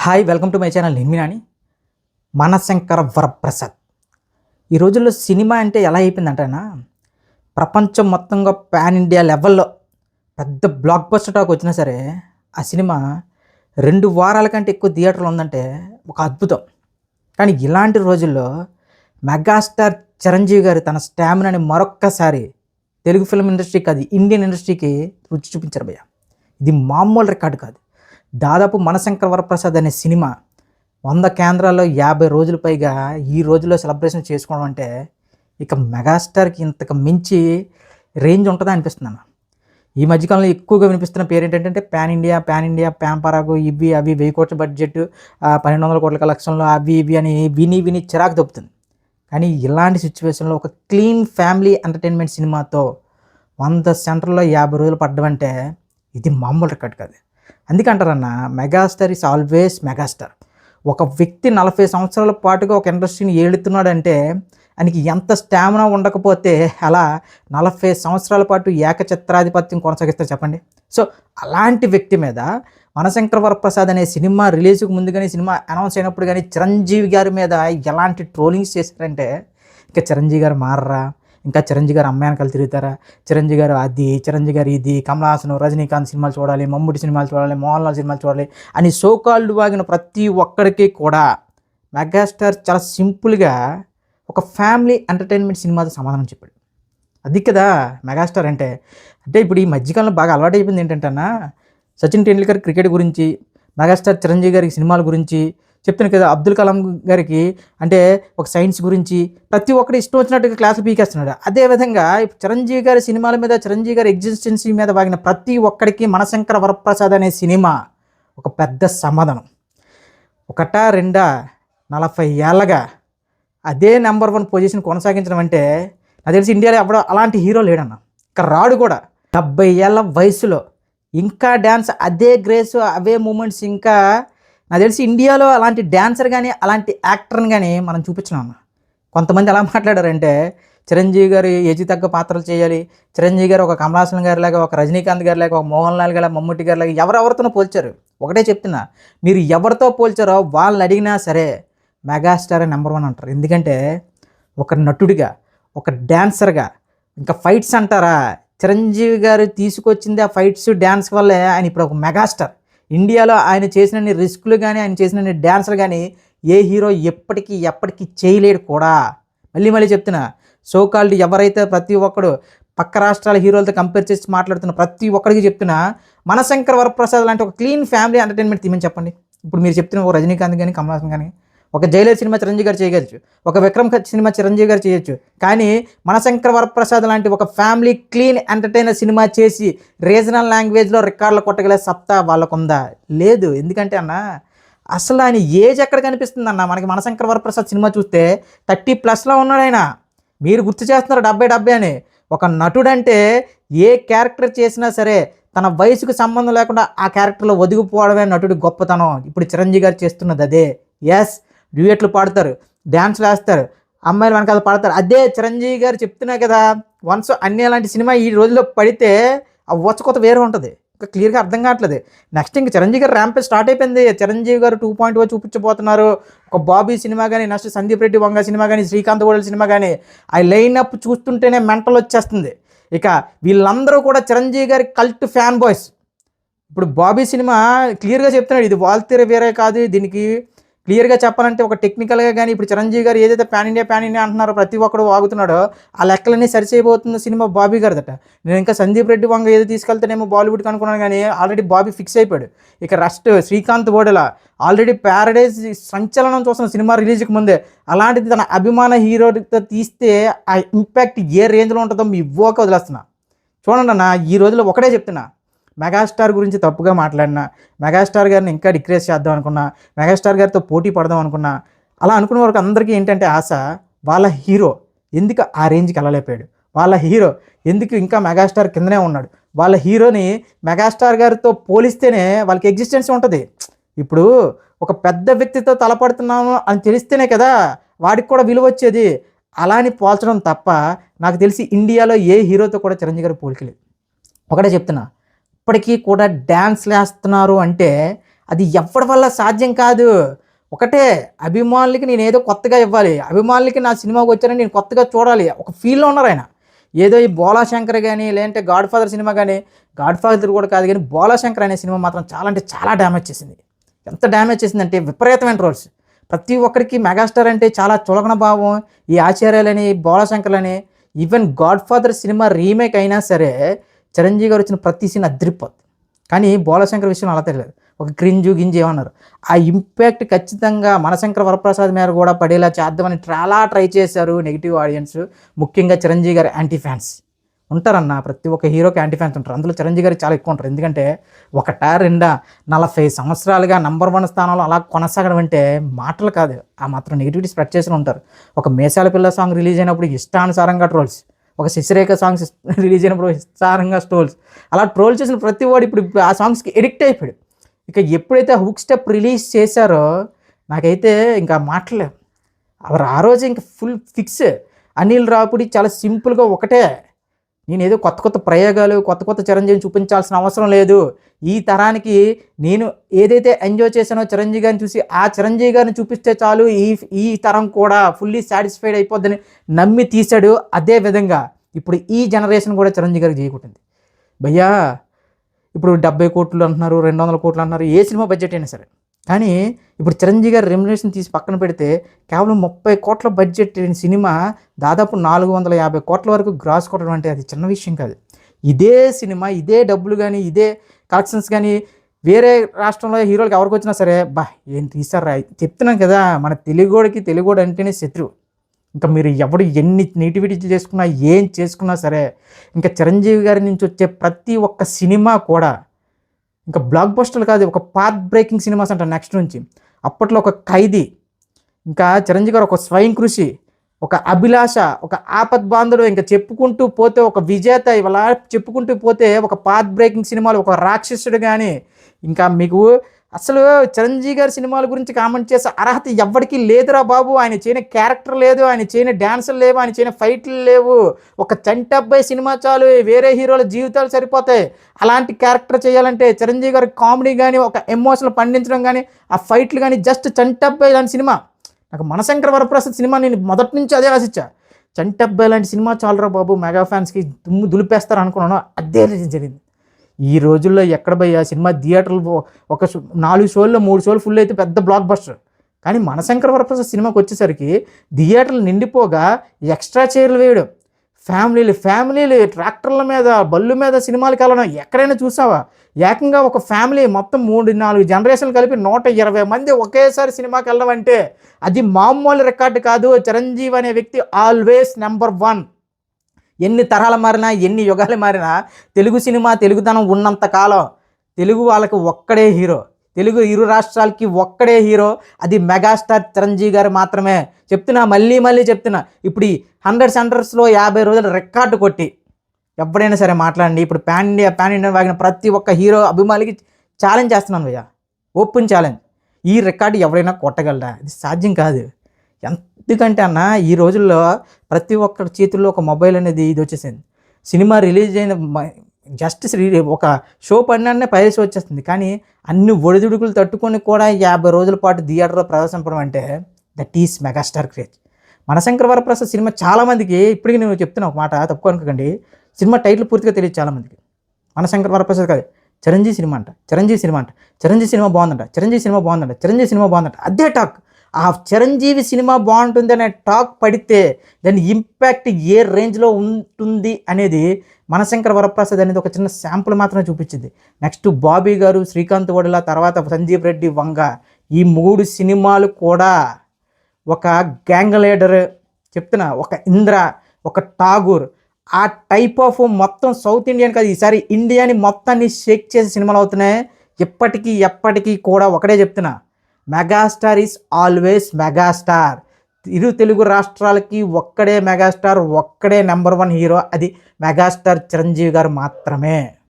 Hi welcome to my channel. నేను మీ నాని. మనశంకర వరప్రసాద్. ఈ రోజుల్లో సినిమా అంటే ఎలా అయిపోయిందంటేనా, ప్రపంచం మొత్తంగా పాన్ ఇండియా లెవెల్లో పెద్ద బ్లాక్ బస్టర్ టాక్ వచ్చినా సరే ఆ సినిమా 2 వారాల కంటే ఎక్కువ థియేటర్లో ఉందంటే ఒక అద్భుతం. కానీ ఇలాంటి రోజుల్లో మెగాస్టార్ చిరంజీవి గారు తన స్టామినాని మరొక్కసారి తెలుగు ఫిల్మ్ ఇండస్ట్రీకి, అది ఇండియన్ ఇండస్ట్రీకి రుచి చూపించారు భయ్య. ఇది మామూలు రికార్డు కాదు. దాదాపు మనశంకర వరప్రసాద్ అనే సినిమా 100 కేంద్రాల్లో 50 రోజులు పైగా ఈ రోజుల్లో సెలబ్రేషన్ చేసుకోవడం అంటే ఇక మెగాస్టార్కి ఇంతకు మించి రేంజ్ ఉంటుందా అనిపిస్తుంది అన్న. ఈ మధ్యకాలంలో ఎక్కువగా వినిపిస్తున్న పేరు ఏంటంటే పాన్ ఇండియా, ప్యాన్ పరాగు, ఇవి అవి 1000 కోట్ల బడ్జెట్, 1200 కోట్ల కలెక్షన్లు, అవి ఇవి అని విని చిరాకు దొబ్బుతుంది. కానీ ఇలాంటి సిచ్యువేషన్లో ఒక క్లీన్ ఫ్యామిలీ ఎంటర్టైన్మెంట్ సినిమాతో 100 సెంటర్లో 50 రోజులు పడ్డం అంటే ఇది మామూలు రికార్డ్ కాదు. అందుకంటారన్న, మెగాస్టార్ ఈస్ ఆల్వేస్ మెగాస్టార్. ఒక వ్యక్తి 40 సంవత్సరాల పాటుగా ఒక ఇండస్ట్రీని ఏలుతున్నాడంటే ఆయనకి ఎంత స్టామినా ఉండకపోతే అలా 40 సంవత్సరాల పాటు ఏకఛత్రాధిపత్యం కొనసాగిస్తారు చెప్పండి. సో అలాంటి వ్యక్తి మీద మనశంకర వరప్రసాద్ అనే సినిమా రిలీజ్కి ముందు కానీ, సినిమా అనౌన్స్ అయినప్పుడు కానీ చిరంజీవి గారి మీద ఎలాంటి ట్రోలింగ్స్ చేశారంటే, ఇంకా చిరంజీవి గారు మారరా, ఇంకా చిరంజీవి గారు అమ్మాయి వెనకాల తిరుగుతారా, చిరంజీవి గారు అది, చిరంజీవి గారు ఇది, కమల్ హాసన్, రజనీకాంత్ సినిమాలు చూడాలి, మమ్ముటి సినిమాలు చూడాలి, మోహన్ లాల్ సినిమాలు చూడాలి అని సోకాళ్ళు వాగిన ప్రతి ఒక్కరికి కూడా మెగాస్టార్ చాలా సింపుల్గా ఒక ఫ్యామిలీ ఎంటర్టైన్మెంట్ సినిమాతో సమాధానం చెప్పాడు. అది కదా మెగాస్టార్ అంటే. అంటే ఇప్పుడు ఈ మధ్యకాలంలో బాగా అలవాటు అయిపోయింది ఏంటంటే అన్న, సచిన్ టెండూల్కర్ క్రికెట్ గురించి, మెగాస్టార్ చిరంజీవి గారికి సినిమాల గురించి చెప్తున్నాను కదా, అబ్దుల్ కలాం గారికి అంటే ఒక సైన్స్ గురించి ప్రతి ఒక్కటి ఇష్టం వచ్చినట్టుగా క్లాసులు పీకేస్తున్నాడు. అదేవిధంగా ఇప్పుడు చిరంజీవి గారి సినిమాల మీద, చిరంజీవి గారి ఎగ్జిస్టెన్సీ మీద వాగిన ప్రతి ఒక్కడికి మనశంకర వరప్రసాద్ అనే సినిమా ఒక పెద్ద సమాధానం. ఒకటా రెండా 40 ఏళ్ళగా అదే నెంబర్ 1 పొజిషన్ కొనసాగించడం అంటే నాకు తెలిసి ఇండియాలో ఎప్పుడో అలాంటి హీరో లేడన్న, ఇక్కడ రాడు కూడా. 70 ఏళ్ళ వయసులో ఇంకా డ్యాన్స్, అదే గ్రేస్, అవే మూమెంట్స్, ఇంకా నాకు తెలిసి ఇండియాలో అలాంటి డ్యాన్సర్ కానీ, అలాంటి యాక్టర్ని కానీ మనం చూపించినాం అన్న. కొంతమంది ఎలా మాట్లాడారంటే, చిరంజీవి గారు ఏజీ తగ్గ పాత్రలు చేయాలి, చిరంజీవి గారు ఒక కమల్ హాసన్ గారి లాగా, ఒక రజనీకాంత్ గారి లాగా, ఒక మోహన్ లాల్ గారి, మమ్ముటి గారి లాగా ఎవరెవరితోనో పోల్చారు. ఒకటే చెప్తున్నా, మీరు ఎవరితో పోల్చారో వాళ్ళని అడిగినా సరే మెగాస్టార్ నెంబర్ 1 అంటారు. ఎందుకంటే ఒక నటుడిగా, ఒక డ్యాన్సర్గా, ఇంకా ఫైట్స్ అంటారా, చిరంజీవి గారు తీసుకొచ్చింది ఆ ఫైట్స్ డ్యాన్స్ వల్లే ఆయన ఇప్పుడు ఒక మెగాస్టార్. ఇండియాలో ఆయన చేసిన రిస్కులు కానీ, ఆయన చేసిన డ్యాన్సులు కానీ ఏ హీరో ఎప్పటికీ చేయలేడు కూడా. మళ్ళీ చెప్తున్నా, సోకాల్డ్ ఎవరైతే ప్రతి ఒక్కడు పక్క రాష్ట్రాల హీరోలతో కంపేర్ చేసి మాట్లాడుతున్న ప్రతి ఒక్కరికి చెప్తున్నా, మనశంకర వరప్రసాద్ లాంటి ఒక క్లీన్ ఫ్యామిలీ ఎంటర్టైన్మెంట్ తీమని చెప్పండి. ఇప్పుడు మీరు చెప్తున్న ఒక రజనీకాంత్ కానీ, కమల్ హాసన్ కానీ, ఒక జైలర్ సినిమా చిరంజీవి గారు చేయగలచ్చు, ఒక విక్రమ్ సినిమా చిరంజీవి గారు చేయొచ్చు. కానీ మనశంకర వరప్రసాద్ లాంటి ఒక ఫ్యామిలీ క్లీన్ ఎంటర్టైనర్ సినిమా చేసి రీజనల్ లాంగ్వేజ్లో రికార్డులు కొట్టగలే సత్తా వాళ్ళకుందా? లేదు. ఎందుకంటే అన్న, అసలు ఆయన ఏజ్ ఎక్కడ కనిపిస్తుంది అన్న. మనకి మనశంకర వరప్రసాద్ సినిమా చూస్తే 30+ ఉన్నాడు ఆయన. మీరు గుర్తు చేస్తున్నారు 70 అని. ఒక నటుడంటే ఏ క్యారెక్టర్ చేసినా సరే తన వయసుకు సంబంధం లేకుండా ఆ క్యారెక్టర్లో ఒదిగిపోవడమే నటుడి గొప్పతనం. ఇప్పుడు చిరంజీవి గారు చేస్తున్నది అదే. ఎస్, డ్యూయెట్లు పాడతారు, డ్యాన్స్లు వేస్తారు, అమ్మాయిలు వెనకాల పాడతారు. అదే చిరంజీవి గారు చెప్తున్నా కదా, వన్స్ అన్ని అలాంటి సినిమా ఈ రోజుల్లో పడితే ఆ వచ్చకొత వేరే ఉంటుంది. ఇంకా క్లియర్గా అర్థం కావట్లేదు. నెక్స్ట్ ఇంక చిరంజీవి గారు ర్యాంపే స్టార్ట్ అయిపోయింది. చిరంజీవి గారు 2.0 చూపించబోతున్నారు. ఒక బాబీ సినిమా కానీ, నెక్స్ట్ సందీప్ రెడ్డి వంగ సినిమా కానీ, శ్రీకాంత్ గోడల సినిమా కానీ, ఆ లైనప్ చూస్తుంటేనే మెంటల్ వచ్చేస్తుంది. ఇక వీళ్ళందరూ కూడా చిరంజీవి గారి కల్ట్ ఫ్యాన్ బాయ్స్. ఇప్పుడు బాబీ సినిమా క్లియర్గా చెప్తున్నాడు, ఇది వాల్తీర వేరే కాదు. దీనికి క్లియర్గా చెప్పాలంటే ఒక టెక్నికల్గా కానీ, ఇప్పుడు చిరంజీవి గారు ఏదైతే పాన్ ఇండియా అంటున్నారో ప్రతి ఒక్కడు వాగుతున్నాడో ఆ లెక్కలన్నీ సరిచేయబోతున్న సినిమా బాబీ గారిదట. నేను ఇంకా సందీప్ రెడ్డి వంగ ఏదో తీసుకెళ్తేనేమో బాలీవుడ్కి అనుకున్నాను, కానీ ఆల్రెడీ బాబీ ఫిక్స్ అయిపోయాడు. ఇక రెస్ట్ శ్రీకాంత్ బోడెల ఆల్రెడీ ప్యారడైజ్ సంచలనం చూస్తున్న సినిమా రిలీజ్కి ముందే. అలాంటిది తన అభిమాన హీరోతో తీస్తే ఆ ఇంపాక్ట్ ఏ రేంజ్లో ఉంటుందో మీ ఇవ్వక వదిలేస్తున్నా. చూడండి అన్న, ఈ రోజులో ఒకటే చెప్తున్నా, మెగాస్టార్ గురించి తప్పుగా మాట్లాడినా, మెగాస్టార్ గారిని ఇంకా డిక్రేస్ చేద్దాం అనుకున్నా, మెగాస్టార్ గారితో పోటీ పడదాం అనుకున్నా, అలా అనుకున్న వరకు అందరికీ ఏంటంటే ఆశ, వాళ్ళ హీరో ఎందుకు ఆ రేంజ్కి వెళ్ళలేకపోయాడు, వాళ్ళ హీరో ఎందుకు ఇంకా మెగాస్టార్ కిందనే ఉన్నాడు, వాళ్ళ హీరోని మెగాస్టార్ గారితో పోలిస్తేనే వాళ్ళకి ఎగ్జిస్టెన్స్ ఉంటుంది. ఇప్పుడు ఒక పెద్ద వ్యక్తితో తలపడుతున్నాము అని తెలిస్తేనే కదా వాడికి కూడా విలువ వచ్చేది. అలాని పోల్చడం తప్ప నాకు తెలిసి ఇండియాలో ఏ హీరోతో కూడా చిరంజీవి గారు పోలికలేదు. ఒకటే చెప్తున్నా, ఇప్పటికీ కూడా డ్యాన్స్లు వేస్తున్నారు అంటే అది ఎవరి వల్ల సాధ్యం కాదు. ఒకటే, అభిమానులకి నేను ఏదో కొత్తగా ఇవ్వాలి, అభిమానులకి నా సినిమాకి వచ్చారని నేను కొత్తగా చూడాలి, ఒక ఫీల్లో ఉన్నారు ఆయన. ఏదో ఈ బోలా శంకర్ కానీ, లేదంటే గాడ్ ఫాదర్ సినిమా కానీ, గాడ్ ఫాదర్ కూడా కాదు కానీ బోలా శంకర్ అనే సినిమా మాత్రం చాలా అంటే చాలా డ్యామేజ్ చేసింది. ఎంత డ్యామేజ్ చేసిందంటే విపరీతమైన ట్రోల్స్. ప్రతి ఒక్కరికి మెగాస్టార్ అంటే చాలా చులకన భావం. ఈ ఆచార్యాలని, బోలా శంకర్లని, even godfather cinema remake అయినా సరే చిరంజీవి గారు వచ్చిన ప్రతి సీన్ అదిరిపోద్ది. కానీ బోలా శంకర్ విషయం అలా తెలియదు, ఒక క్రింజు గింజు ఏమన్నారు. ఆ ఇంపాక్ట్ ఖచ్చితంగా మనశంకర వరప్రసాద్ మీద కూడా పడేలా చేద్దామని చాలా ట్రై చేశారు నెగిటివ్ ఆడియన్స్, ముఖ్యంగా చిరంజీవి గారి యాంటీ ఫ్యాన్స్ ఉంటారన్న. ప్రతి ఒక్క హీరోకి యాంటీ ఫ్యాన్స్ ఉంటారు, అందులో చిరంజీవి గారికి చాలా ఎక్కువ ఉంటారు. ఎందుకంటే ఒకటా రెండా 40 సంవత్సరాలుగా నంబర్ 1 స్థానంలో అలా కొనసాగడం అంటే మాటలు కాదు. ఆ మాత్రం నెగిటివిటీ స్ప్రెడ్ చేసి ఉంటారు. ఒక మేసాల పిల్ల సాంగ్ రిలీజ్ అయినప్పుడు ఇష్టానుసారంగా ట్రోల్స్, ఒక శశిరేఖ సాంగ్స్ రిలీజ్ అయినప్పుడు ఇష్టారంగా ట్రోల్స్, అలా ట్రోల్ చేసిన ప్రతి వాడు ఇప్పుడు ఆ సాంగ్స్కి ఎడిక్ట్ అయిపోయాడు. ఇక ఎప్పుడైతే హుక్ స్టెప్ రిలీజ్ చేశారో నాకైతే ఇంకా మాటలే. అవరు ఆ రోజు ఇంకా ఫుల్ ఫిక్స్. అనిల్ రావుపూడి చాలా సింపుల్గా ఒకటే, నేను ఏదో కొత్త కొత్త ప్రయోగాలు, కొత్త కొత్త చిరంజీవిని చూపించాల్సిన అవసరం లేదు. ఈ తరానికి నేను ఏదైతే ఎంజాయ్ చేశానో చిరంజీవి గారిని చూసి, ఆ చిరంజీవి గారిని చూపిస్తే చాలు, ఈ తరం కూడా ఫుల్లీ సాటిస్ఫైడ్ అయిపోద్దని నమ్మి తీశాడు. అదే విధంగా ఇప్పుడు ఈ జనరేషన్ కూడా చిరంజీవి గారికి చేయకుంటుంది. భయ్యా ఇప్పుడు 70 కోట్లు అంటున్నారు, 200 కోట్లు అంటున్నారు, ఏ సినిమా బడ్జెట్ అయినా సరే. కానీ ఇప్పుడు చిరంజీవి గారి రెమ్యునరేషన్ తీసి పక్కన పెడితే కేవలం 30 కోట్ల బడ్జెట్ సినిమా దాదాపు 450 కోట్ల వరకు గ్రాస్ కొట్టడం అంటే అది చిన్న విషయం కాదు. ఇదే సినిమా, ఇదే డబ్బులు కానీ, ఇదే కలెక్షన్స్ కానీ వేరే రాష్ట్రంలో హీరోలకి ఎవరికి వచ్చినా సరే, ఏం తీసారా చెప్తున్నాం కదా, మన తెలుగోడు అంటేనే శత్రువు. ఇంకా మీరు ఎవడు ఎన్ని నెగిటివిటీ చేసుకున్నా, ఏం చేసుకున్నా సరే, ఇంకా చిరంజీవి గారి నుంచి వచ్చే ప్రతి ఒక్క సినిమా కూడా ఇంకా బ్లాక్ బస్టర్లు కాదు, ఒక పాత్ బ్రేకింగ్ సినిమాస్ అంట నెక్స్ట్ నుంచి. అప్పట్లో ఒక ఖైదీ, ఇంకా చిరంజీవి గారు ఒక స్వయం కృషి, ఒక అభిలాష, ఒక ఆపద్ బాంధుడు, ఇంకా చెప్పుకుంటూ పోతే ఒక విజేత, ఇవాళ చెప్పుకుంటూ పోతే ఒక పాత్ బ్రేకింగ్ సినిమాలు, ఒక రాక్షసుడు. కానీ ఇంకా మీకు అసలు చిరంజీవి గారి సినిమాల గురించి కామెంట్ చేసే అర్హత ఎవ్వడికి లేదురా బాబు. ఆయన చేయని క్యారెక్టర్ లేదు, ఆయన చేయని డ్యాన్సులు లేవు, ఆయన చేయని ఫైట్లు లేవు. ఒక చంటబ్బాయి సినిమా చాలు, వేరే హీరోల జీవితాలు సరిపోతాయి. అలాంటి క్యారెక్టర్ చేయాలంటే చిరంజీవి గారి కామెడీ కానీ, ఒక ఎమోషనల్ పండించడం కానీ, ఆ ఫైట్లు కానీ, జస్ట్ చంటబ్బాయి లాంటి సినిమా. నాకు మనశంకర వరప్రసాద్ సినిమా నేను మొదటి నుంచి అదే ఆశించా, చంటబ్బాయి లాంటి సినిమా చాలురా బాబు, మెగా ఫ్యాన్స్కి దుమ్ము దులిపేస్తారు అనుకున్నాను. అదే జరిగింది. ఈ రోజుల్లో ఎక్కడ పోయి ఆ సినిమా థియేటర్లు ఒక 4 షోల్లో 3 షోలు ఫుల్ అయితే పెద్ద బ్లాక్ బస్టర్. కానీ మనశంకర వరప్రసాద్ సినిమాకి వచ్చేసరికి థియేటర్లు నిండిపోగా ఎక్స్ట్రా చైర్లు వేయడం, ఫ్యామిలీలు ట్రాక్టర్ల మీద, బళ్ళు మీద సినిమాలకు వెళ్ళడం ఎక్కడైనా చూసావా? ఏకంగా ఒక ఫ్యామిలీ మొత్తం 3-4 జనరేషన్లు కలిపి 120 మంది ఒకేసారి సినిమాకి వెళ్ళడం అంటే అది మామూలు రికార్డు కాదు. చిరంజీవి అనే వ్యక్తి ఆల్వేస్ నెంబర్ 1. ఎన్ని తరాలు మారినా, ఎన్ని యుగాలు మారినా తెలుగు సినిమా, తెలుగుతనం ఉన్నంత కాలం తెలుగు వాళ్ళకి ఒక్కడే హీరో, తెలుగు ఇరు రాష్ట్రాలకి ఒక్కడే హీరో, అది మెగాస్టార్ చిరంజీవి గారు మాత్రమే. చెప్తున్నా, మళ్ళీ చెప్తున్నా, ఇప్పుడు ఈ 100 సెంటర్స్లో 50 రోజులు రికార్డు కొట్టి ఎప్పుడైనా సరే మాట్లాడండి. ఇప్పుడు పాన్ ఇండియా వాగిన ప్రతి ఒక్క హీరో అభిమానికి ఛాలెంజ్ చేస్తున్నాను భయ్యా, ఓపెన్ ఛాలెంజ్. ఈ రికార్డు ఎవరైనా కొట్టగలరా? ఇది సాధ్యం కాదు. ఎందుకంటే అన్న, ఈ రోజుల్లో ప్రతి ఒక్కరి చేతుల్లో ఒక మొబైల్ అనేది ఇది వచ్చేసింది. సినిమా రిలీజ్ అయిన జస్ట్ ఒక షో పడినానే పైరసీ వచ్చేస్తుంది. కానీ అన్ని ఒడిదుడుకులు తట్టుకొని కూడా 50 రోజుల పాటు థియేటర్లో ప్రదర్శించడం అంటే that is megastar craze. Mana Shankara Vara Prasad cinema చాలామందికి, ఇప్పటికీ నేను చెప్తున్నా ఒక మాట తక్కువ అనుకోకండి, సినిమా టైటిల్ పూర్తిగా తెలియదు చాలామందికి. మనశంకర వరప్రసాద్ కాదు, చిరంజీవి సినిమా అంట, చిరంజీవి సినిమా బాగుందంట, అదే టాక్. ఆ చిరంజీవి సినిమా బాగుంటుంది అనే టాక్ పడితే దాని ఇంపాక్ట్ ఏ రేంజ్లో ఉంటుంది అనేది మనశంకర వరప్రసాద్ అనేది ఒక చిన్న శాంపుల్ మాత్రమే చూపించింది. నెక్స్ట్ బాబీ గారు, శ్రీకాంత్ వడల, తర్వాత సంజీవ్ రెడ్డి వంగ, ఈ 3 సినిమాలు కూడా ఒక గ్యాంగ్ లీడర్ చెప్తున్నా, ఒక ఇంద్ర, ఒక ఠాగూర్, ఆ టైప్ ఆఫ్ మొత్తం సౌత్ ఇండియన్ కాదు, ఈసారి ఇండియాని మొత్తాన్ని షేక్ చేసే సినిమాలు అవుతున్నాయి. ఎప్పటికీ కూడా ఒకటే చెప్తున్నా, మెగాస్టార్ ఈజ్ ఆల్వేస్ మెగాస్టార్. ఇరు తెలుగు రాష్ట్రాలకి ఒక్కడే మెగాస్టార్, ఒక్కడే నెంబర్ 1 హీరో, అది మెగాస్టార్ చిరంజీవి గారు మాత్రమే.